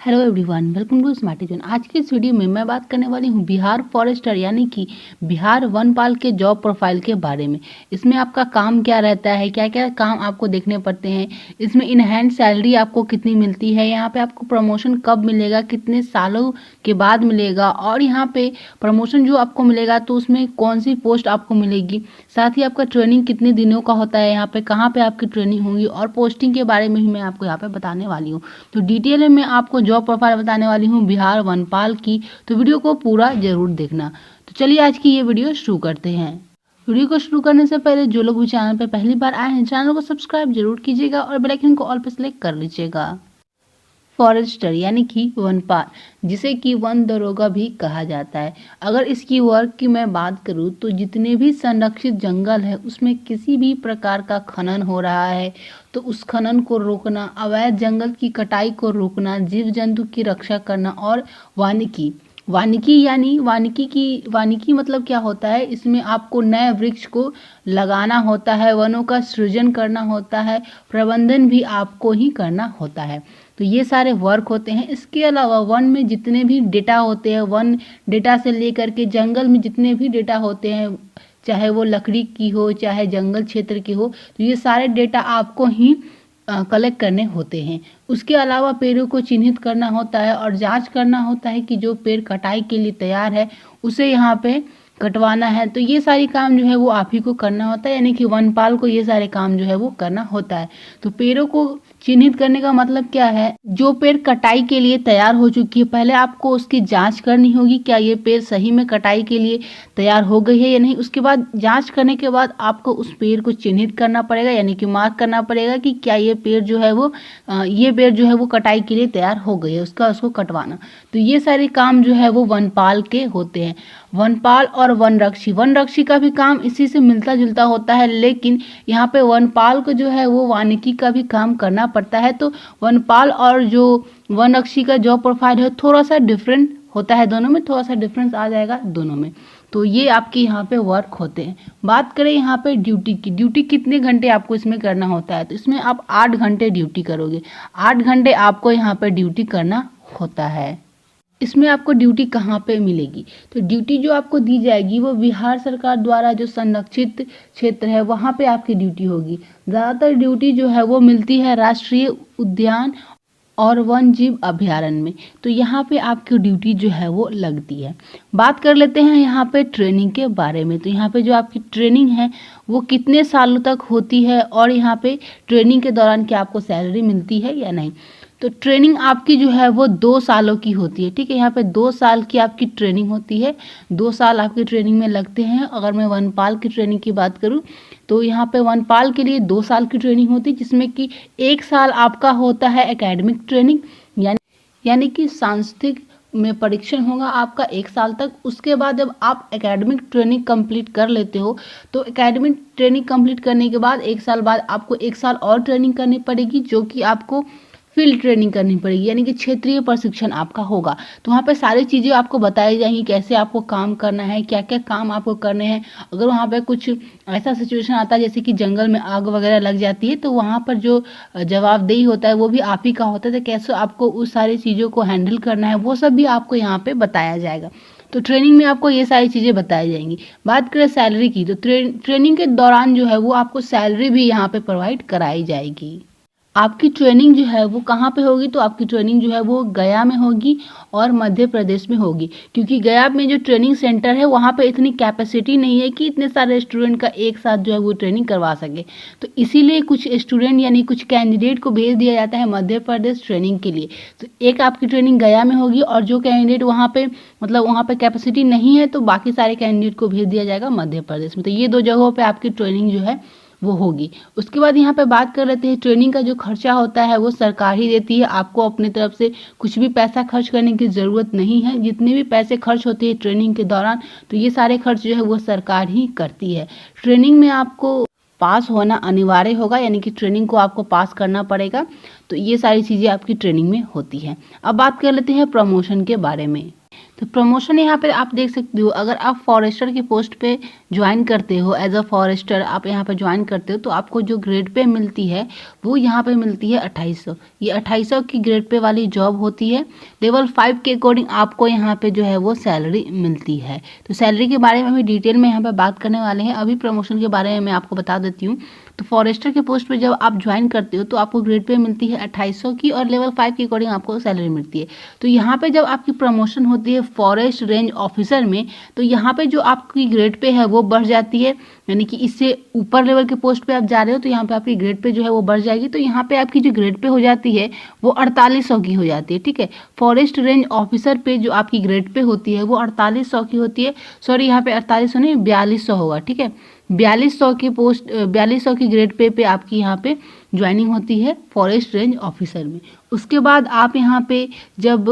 Hello everyone, welcome to smarty zone. आज की इस वीडियो में मैं बात करने वाली हूँ बिहार फॉरेस्टर यानी कि बिहार वनपाल के जॉब प्रोफाइल के बारे में। इसमें आपका काम क्या रहता है, क्या क्या काम आपको देखने पड़ते हैं, इसमें इन हैंड सैलरी आपको कितनी मिलती है, यहाँ पे आपको प्रमोशन कब मिलेगा, कितने सालों के बाद मिलेगा, और यहाँ पे प्रमोशन जो आपको मिलेगा तो उसमें कौन सी पोस्ट आपको मिलेगी, साथ ही आपका ट्रेनिंग कितने दिनों का होता है, यहाँ पे कहाँ पे आपकी ट्रेनिंग होगी, और पोस्टिंग के बारे में भी मैं आपको यहाँ पे बताने वाली हूँ। तो डिटेल में आपको जॉब प्रोफाइल बताने वाली हूँ बिहार वनपाल की, तो वीडियो को पूरा जरूर देखना। तो चलिए आज की ये वीडियो शुरू करते हैं। वीडियो को शुरू करने से पहले जो लोग भी चैनल पर पहली बार आए हैं, चैनल को सब्सक्राइब जरूर कीजिएगा और बेल आइकन को ऑल पर सेलेक्ट कर लीजिएगा। फॉरेस्टर यानी कि वनपाल, जिसे कि वन दरोगा भी कहा जाता है। अगर इसकी वर्क की मैं बात करूं तो जितने भी संरक्षित जंगल है उसमें किसी भी प्रकार का खनन हो रहा है तो उस खनन को रोकना, अवैध जंगल की कटाई को रोकना, जीव जंतु की रक्षा करना, और वानिकी वानिकी मतलब क्या होता है, इसमें आपको नए वृक्ष को लगाना होता है, वनों का सृजन करना होता है, प्रबंधन भी आपको ही करना होता है। तो ये सारे वर्क होते हैं। इसके अलावा वन में जितने भी डेटा होते हैं, वन डेटा से लेकर के जंगल में जितने भी डेटा होते हैं, चाहे वो लकड़ी की हो चाहे जंगल क्षेत्र की हो, तो ये सारे डेटा आपको ही कलेक्ट करने होते हैं। उसके अलावा पेड़ों को चिन्हित करना होता है और जांच करना होता है कि जो पेड़ कटाई के लिए तैयार है उसे यहाँ पे कटवाना है। तो ये सारी काम जो है वो आप ही को करना होता है, यानी कि वनपाल को ये सारे काम जो है वो करना होता है। तो पेड़ों को चिन्हित करने का मतलब क्या है, जो पेड़ कटाई के लिए तैयार हो चुकी है पहले आपको उसकी जांच करनी होगी, क्या ये पेड़ सही में कटाई के लिए तैयार हो गई है या नहीं। उसके बाद जांच करने के बाद आपको उस पेड़ को चिन्हित करना पड़ेगा, यानी कि मार्क करना पड़ेगा कि क्या ये पेड़ जो है वो कटाई के लिए तैयार हो गई है, उसको कटवाना। तो ये सारे काम जो है वो वनपाल के होते हैं। वनपाल और वनरक्षी का भी काम इसी से मिलता जुलता होता है, लेकिन यहाँ पे वनपाल को जो है वो वानिकी का भी काम करना पड़ता है। तो वनपाल और जो वनरक्षी का जॉब प्रोफाइल है थोड़ा सा डिफरेंट होता है, दोनों में थोड़ा सा डिफरेंस आ जाएगा दोनों में। तो ये आपके यहाँ पे वर्क होते हैं। बात करें यहाँ पे ड्यूटी की, ड्यूटी कितने घंटे आपको इसमें करना होता है, तो इसमें आप 8 घंटे ड्यूटी करोगे। 8 घंटे आपको यहाँ पे ड्यूटी करना होता है। इसमें आपको ड्यूटी कहाँ पे मिलेगी, तो ड्यूटी जो आपको दी जाएगी वो बिहार सरकार द्वारा जो संरक्षित क्षेत्र है वहाँ पे आपकी ड्यूटी होगी। ज़्यादातर ड्यूटी जो है वो मिलती है राष्ट्रीय उद्यान और वन जीव अभयारण्य में, तो यहाँ पे आपकी ड्यूटी जो है वो लगती है। बात कर लेते हैं यहाँ पे ट्रेनिंग के बारे में। तो यहाँ पे जो आपकी ट्रेनिंग है वो कितने सालों तक होती है और यहाँ पे ट्रेनिंग के दौरान क्या आपको सैलरी मिलती है या नहीं। तो ट्रेनिंग आपकी जो है वो 2 सालों की होती है, ठीक है। यहाँ पे 2 साल की आपकी ट्रेनिंग होती है, 2 साल आपकी ट्रेनिंग में लगते हैं। अगर मैं वनपाल की ट्रेनिंग की बात करूँ तो यहाँ पे वनपाल के लिए 2 साल की ट्रेनिंग होती है, जिसमें कि 1 साल आपका होता है एकेडमिक ट्रेनिंग, यानी कि सांस्कृतिक में परीक्षण होगा आपका 1 साल तक। उसके बाद जब आप एकेडमिक ट्रेनिंग कंप्लीट कर लेते हो तो एकेडमिक ट्रेनिंग कंप्लीट करने के बाद 1 साल बाद आपको 1 साल और ट्रेनिंग करनी पड़ेगी, जो कि आपको फील्ड ट्रेनिंग करनी पड़ेगी, यानी कि क्षेत्रीय प्रशिक्षण आपका होगा। तो वहाँ पे सारी चीज़ें आपको बताई जाएंगी, कैसे आपको काम करना है, क्या क्या काम आपको करने हैं। अगर वहाँ पे कुछ ऐसा सिचुएशन आता है जैसे कि जंगल में आग वगैरह लग जाती है तो वहाँ पर जो जवाबदेही होता है वो भी आप ही का होता है। तो कैसे आपको उस सारी चीज़ों को हैंडल करना है वो सब भी आपको यहाँ पे बताया जाएगा। तो ट्रेनिंग में आपको ये सारी चीज़ें बताई जाएंगी। बात करें सैलरी की, तो ट्रेनिंग के दौरान जो है वो आपको सैलरी भी यहाँ पे प्रोवाइड कराई जाएगी। आपकी ट्रेनिंग जो है वो कहाँ पे होगी, तो आपकी ट्रेनिंग जो है वो गया में होगी और मध्य प्रदेश में होगी, क्योंकि गया में जो ट्रेनिंग सेंटर है वहाँ पे इतनी कैपेसिटी नहीं है कि इतने सारे स्टूडेंट का एक साथ जो है वो ट्रेनिंग करवा सके। तो इसीलिए कुछ स्टूडेंट यानी कुछ कैंडिडेट को भेज दिया जाता है मध्य प्रदेश ट्रेनिंग के लिए। तो एक आपकी ट्रेनिंग गया में होगी और जो कैंडिडेट वहाँ पे कैपेसिटी नहीं है तो बाकी सारे कैंडिडेट को भेज दिया जाएगा मध्य प्रदेश में। तो ये 2 जगहों पर आपकी ट्रेनिंग जो है वो होगी। उसके बाद यहाँ पे बात कर लेते हैं ट्रेनिंग का जो खर्चा होता है वो सरकार ही देती है, आपको अपनी तरफ से कुछ भी पैसा खर्च करने की ज़रूरत नहीं है। जितने भी पैसे खर्च होते हैं ट्रेनिंग के दौरान तो ये सारे खर्च जो है वो सरकार ही करती है। ट्रेनिंग में आपको पास होना अनिवार्य होगा, यानी कि ट्रेनिंग को आपको पास करना पड़ेगा। तो ये सारी चीज़ें आपकी ट्रेनिंग में होती हैं। अब बात कर लेते हैं प्रमोशन के बारे में। तो प्रमोशन यहाँ पे आप देख सकते हो, अगर आप फॉरेस्टर की पोस्ट पे ज्वाइन करते हो एज अ फॉरेस्टर, आप यहाँ पे ज्वाइन करते हो तो आपको जो ग्रेड पे मिलती है वो यहाँ पे मिलती है 2800। ये 2800 की ग्रेड पे वाली जॉब होती है। लेवल 5 के अकॉर्डिंग आपको यहाँ पे जो है वो सैलरी मिलती है। तो सैलरी के बारे में हम डिटेल में यहाँ पे बात करने वाले हैं। अभी प्रमोशन के बारे में मैं आपको बता देती हूँ। तो फॉरेस्टर के पोस्ट पे जब आप ज्वाइन करते हो तो आपको ग्रेड पे मिलती है 2800 की और लेवल 5 के अकॉर्डिंग आपको सैलरी मिलती है। तो यहाँ पे जब आपकी प्रमोशन होती है फॉरेस्ट रेंज ऑफिसर में, तो यहाँ पे जो आपकी ग्रेड पे है वो बढ़ जाती है, यानी कि इससे ऊपर लेवल के पोस्ट पे आप जा रहे हो तो यहाँ पे आपकी ग्रेड पे जो है वो बढ़ जाएगी। तो यहाँ पे आपकी जो ग्रेड पे हो जाती है वो 4800 की हो जाती है। ठीक है, फॉरेस्ट रेंज ऑफिसर पे जो आपकी ग्रेड पे होती है वो 4800 की होती है। सॉरी, यहाँ पे 4800 नहीं 4200 होगा। ठीक है, 4200 की पोस्ट 4200 की ग्रेड पे आपकी यहाँ पे ज्वाइनिंग होती है फॉरेस्ट रेंज ऑफिसर में। उसके बाद आप यहाँ पे जब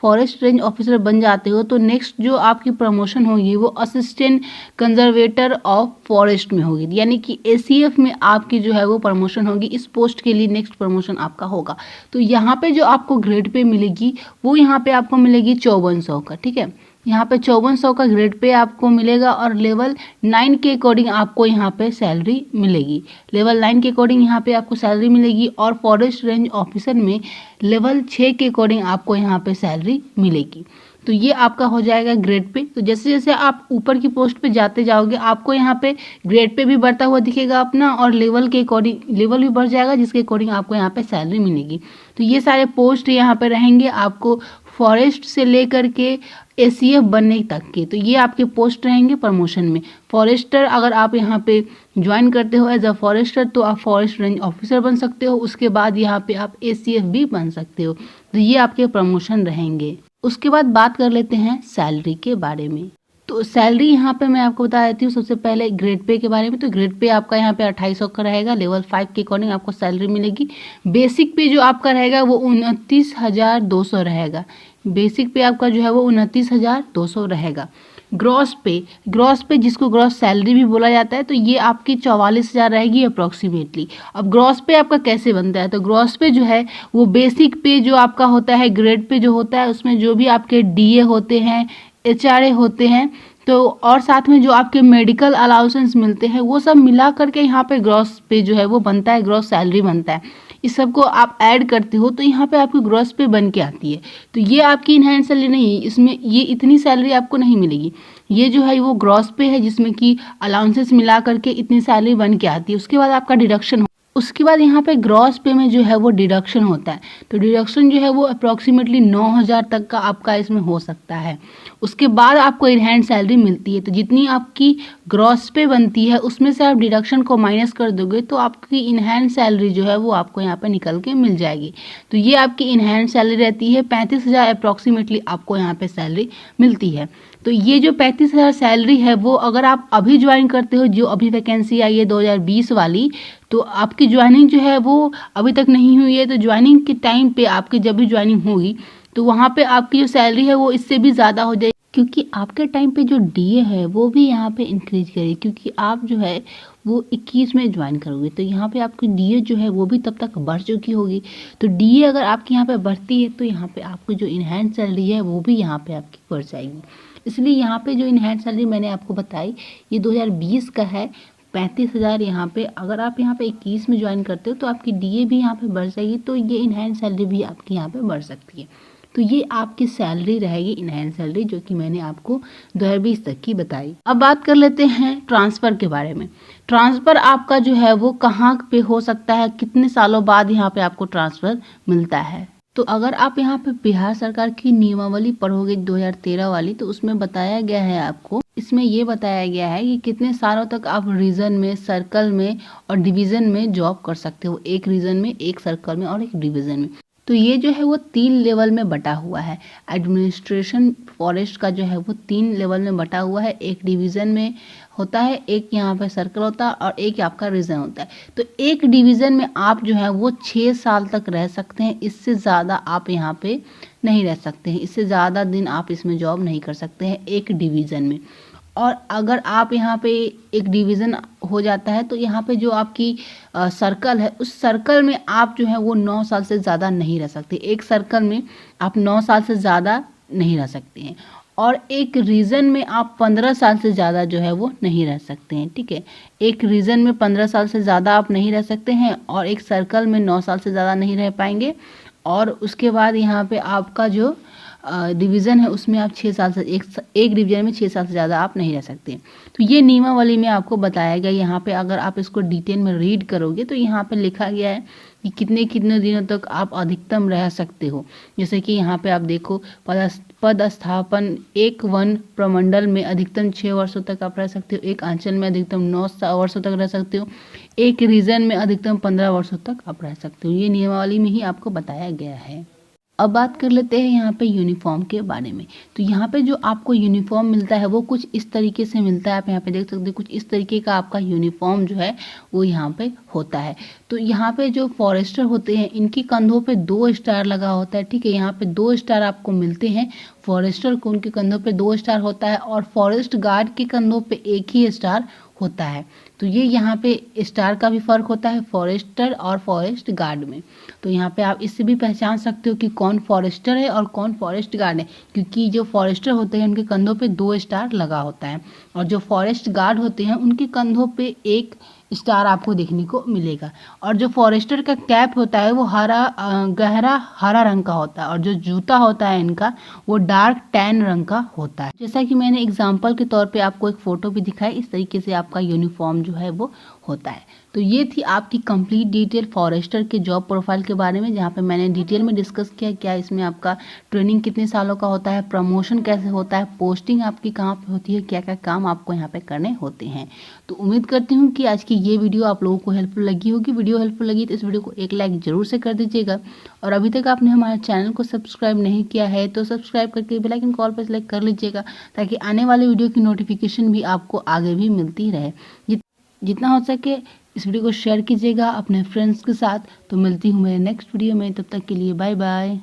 फॉरेस्ट रेंज ऑफिसर बन जाते हो तो नेक्स्ट जो आपकी प्रमोशन होगी वो असिस्टेंट कंजर्वेटर ऑफ फॉरेस्ट में होगी, यानी कि ACF में आपकी जो है वो प्रमोशन होगी। इस पोस्ट के लिए नेक्स्ट प्रमोशन आपका होगा। तो यहाँ पे जो आपको ग्रेड पे मिलेगी वो यहाँ पे आपको मिलेगी 5400 का। ठीक है, यहाँ पे 5400 का ग्रेड पे आपको मिलेगा और लेवल 9 के अकॉर्डिंग आपको यहाँ पे सैलरी मिलेगी। लेवल 9 के अकॉर्डिंग यहाँ पे आपको सैलरी मिलेगी और फॉरेस्ट रेंज ऑफिसर में लेवल 6 के अकॉर्डिंग आपको यहाँ पे सैलरी मिलेगी। तो ये आपका हो जाएगा ग्रेड पे। तो जैसे जैसे आप ऊपर की पोस्ट पे जाते जाओगे आपको यहाँ पे ग्रेड पे भी बढ़ता हुआ दिखेगा अपना, और लेवल के अकॉर्डिंग लेवल भी बढ़ जाएगा जिसके अकॉर्डिंग आपको यहाँ पे सैलरी मिलेगी। तो ये सारे पोस्ट यहाँ पे रहेंगे आपको फॉरेस्ट से लेकर के ACF बनने तक के। तो ये आपके पोस्ट रहेंगे प्रमोशन में। फॉरेस्टर अगर आप यहाँ पे ज्वाइन करते हो एज अ फॉरेस्टर तो आप फॉरेस्ट रेंज ऑफिसर बन सकते हो। उसके बाद यहाँ पे आप ACF भी बन सकते हो। तो ये आपके प्रमोशन रहेंगे। उसके बाद बात कर लेते हैं सैलरी के बारे में। तो सैलरी यहाँ पे मैं आपको बता देती हूँ सबसे पहले ग्रेड पे के बारे में। तो ग्रेड पे आपका यहाँ पे 2800 का रहेगा। लेवल 5 के अकॉर्डिंग आपको सैलरी मिलेगी। बेसिक पे जो आपका रहेगा वो 29,200 रहेगा। बेसिक पे आपका जो है वो 29,200 रहेगा। ग्रॉस पे जिसको ग्रॉस सैलरी भी बोला जाता है, तो ये आपकी 44,000 रहेगी अप्रॉक्सीमेटली। अब ग्रॉस पे आपका कैसे बनता है, तो ग्रॉस पे जो है वो बेसिक पे जो आपका होता है, ग्रेड पे जो होता है उसमें जो भी आपके DA होते हैं, HRA होते हैं, तो और साथ में जो आपके मेडिकल अलाउंसेंस मिलते हैं वो सब मिला करके यहाँ पे ग्रॉस पे जो है वो बनता है, ग्रॉस सैलरी बनता है। इस सबको आप ऐड करते हो तो यहाँ पे आपकी ग्रॉस पे बन के आती है। तो ये आपकी इनहैंस सैलरी नहीं, इसमें ये इतनी सैलरी आपको नहीं मिलेगी। ये जो है वो ग्रॉस पे है जिसमें कि अलाउंसेस मिला करके इतनी सैलरी बन के आती है। उसके बाद आपका डिडक्शन, उसके बाद यहाँ पे ग्रॉस पे में जो है वो डिडक्शन होता है। तो डिडक्शन जो है वो अप्रॉक्सीमेटली 9,000 तक का आपका इसमें हो सकता है। उसके बाद आपको इनहैंड सैलरी मिलती है। तो जितनी आपकी ग्रॉस पे बनती है उसमें से आप डिडक्शन को माइनस कर दोगे तो आपकी इनहैंड सैलरी जो है वो आपको यहाँ पे निकल के मिल जाएगी। तो ये आपकी इनहैंड सैलरी रहती है। 35,000 अप्रॉक्सीमेटली आपको यहाँ पे सैलरी मिलती है। तो ये जो 35,000 सैलरी है वो अगर आप अभी ज्वाइन करते हो, जो अभी वैकेंसी आई है 2020 वाली, तो आपकी ज्वाइनिंग जो है वो अभी तक नहीं हुई है। तो ज्वाइनिंग के टाइम पे आपकी जब भी ज्वाइनिंग होगी तो वहाँ पे आपकी जो सैलरी है वो इससे भी ज़्यादा हो जाएगी, क्योंकि आपके टाइम पे जो DA है वो भी यहाँ पे इंक्रीज करेगी, क्योंकि आप जो है वो 21 में ज्वाइन करोगे तो यहाँ पे आपकी DA जो है वो भी तब तक बढ़ चुकी होगी। तो DA अगर आपके यहाँ पे बढ़ती है तो यहाँ पे आपकी जो इनहैंड सैलरी है वो भी यहाँ पे आपकी बढ़ जाएगी। इसलिए यहाँ पे जो इनहैंड सैलरी मैंने आपको बताई ये 2020 का है 35,000। यहाँ पे अगर आप यहाँ पे 21 में ज्वाइन करते हो तो आपकी DA भी यहाँ पे बढ़ जाएगी, तो ये इनहैंड सैलरी भी आपकी यहाँ पे बढ़ सकती है। तो ये आपकी सैलरी रहेगी इनहैंड सैलरी, जो कि मैंने आपको 2020 तक की बताई। अब बात कर लेते हैं ट्रांसफ़र के बारे में। ट्रांसफ़र आपका जो है वो कहाँ पे हो सकता है, कितने सालों बाद यहाँ पे आपको ट्रांसफ़र मिलता है। तो अगर आप यहाँ पे बिहार सरकार की नियमावली पढ़ोगे 2013 वाली, तो उसमें बताया गया है आपको, इसमें ये बताया गया है कि कितने सालों तक आप रीजन में, सर्कल में और डिवीज़न में जॉब कर सकते हो। एक रीजन में, एक सर्कल में और एक डिवीज़न में। तो ये जो है वो 3 लेवल में बटा हुआ है। एडमिनिस्ट्रेशन फॉरेस्ट का जो है वो 3 लेवल में बटा हुआ है। एक डिवीज़न में होता है, एक यहाँ पे सर्कल होता है और एक आपका रीजन होता है। तो एक डिवीज़न में आप जो है वो 6 साल तक रह सकते हैं। इससे ज़्यादा आप यहाँ पे नहीं रह सकते हैं, इससे ज़्यादा दिन आप इसमें जॉब नहीं कर सकते हैं एक डिवीज़न में। और अगर आप यहाँ पे एक डिवीज़न हो जाता है तो यहाँ पे जो आपकी सर्कल है उस सर्कल में आप जो है वो 9 साल से ज़्यादा नहीं रह सकते। एक सर्कल में आप 9 साल से ज़्यादा नहीं रह सकते हैं। और एक रीजन में आप 15 साल से ज़्यादा जो है वो नहीं रह सकते हैं, ठीक है। एक रीजन में 15 साल से ज़्यादा आप नहीं रह सकते हैं और एक सर्कल में 9 साल से ज़्यादा नहीं रह पाएंगे। और उसके बाद यहाँ पे आपका जो डिवीज़न है उसमें आप 6 साल से एक डिवीज़न में 6 साल से ज़्यादा आप नहीं रह सकते। तो ये नियमावली में आपको बताया गया। यहाँ पे अगर आप इसको डिटेल में रीड करोगे तो यहाँ पे लिखा गया है कि कितने कितने दिनों तक आप अधिकतम रह सकते हो। जैसे कि यहाँ पे आप देखो, पदस्थापन एक वन प्रमंडल में अधिकतम 6 वर्षों तक आप रह सकते हो, एक अंचल में अधिकतम 9 वर्षों तक रह सकते हो, एक रीजन में अधिकतम 15 वर्षों तक आप रह सकते हो। ये नियमावली में ही आपको बताया गया है। अब बात कर लेते हैं यहाँ पे यूनिफॉर्म के बारे में। तो यहाँ पे जो आपको यूनिफॉर्म मिलता है वो कुछ इस तरीके से मिलता है। आप यहाँ पे देख सकते हो कुछ इस तरीके का आपका यूनिफॉर्म जो है वो यहाँ पे होता है। तो यहाँ पे जो फॉरेस्टर होते हैं इनकी कंधों पे 2 स्टार लगा होता है, ठीक है। यहाँ पे 2 स्टार आपको मिलते हैं। फॉरेस्टर को उनके कंधों पे 2 स्टार होता है और फॉरेस्ट गार्ड के कंधों पे एक ही स्टार होता है। तो ये यहाँ पे स्टार का भी फर्क होता है फॉरेस्टर और फॉरेस्ट गार्ड में। तो यहाँ पे आप इससे भी पहचान सकते हो कि कौन फॉरेस्टर है और कौन फॉरेस्ट गार्ड है, क्योंकि जो फॉरेस्टर होते हैं उनके कंधों पे 2 स्टार लगा होता है और जो फॉरेस्ट गार्ड होते हैं उनके कंधों पे 1 स्टार आपको देखने को मिलेगा। और जो फॉरेस्टर का कैप होता है वो गहरा हरा रंग का होता है और जो जूता होता है इनका वो डार्क टैन रंग का होता है। जैसा कि मैंने एग्जांपल के तौर पे आपको एक फ़ोटो भी दिखाई, इस तरीके से आपका यूनिफॉर्म जो है वो होता है। तो ये थी आपकी कंप्लीट डिटेल फॉरेस्टर के जॉब प्रोफाइल के बारे में, जहाँ पे मैंने डिटेल में डिस्कस किया क्या इसमें आपका ट्रेनिंग कितने सालों का होता है, प्रमोशन कैसे होता है, पोस्टिंग आपकी कहाँ पे होती है, क्या क्या काम आपको यहाँ पे करने होते हैं। तो उम्मीद करती हूँ कि आज की ये वीडियो आप लोगों को हेल्पफुल लगी होगी। वीडियो हेल्पफुल लगी तो इस वीडियो को एक लाइक जरूर से कर दीजिएगा और अभी तक आपने हमारे चैनल को सब्सक्राइब नहीं किया है तो सब्सक्राइब करके बेल आइकन कॉल पर सेलेक्ट कर लीजिएगा, ताकि आने वाले वीडियो की नोटिफिकेशन भी आपको आगे भी मिलती रहे। जितना हो सके इस वीडियो को शेयर कीजिएगा अपने फ्रेंड्स के साथ। तो मिलती हूँ मेरे नेक्स्ट वीडियो में, तब तक के लिए बाय बाय।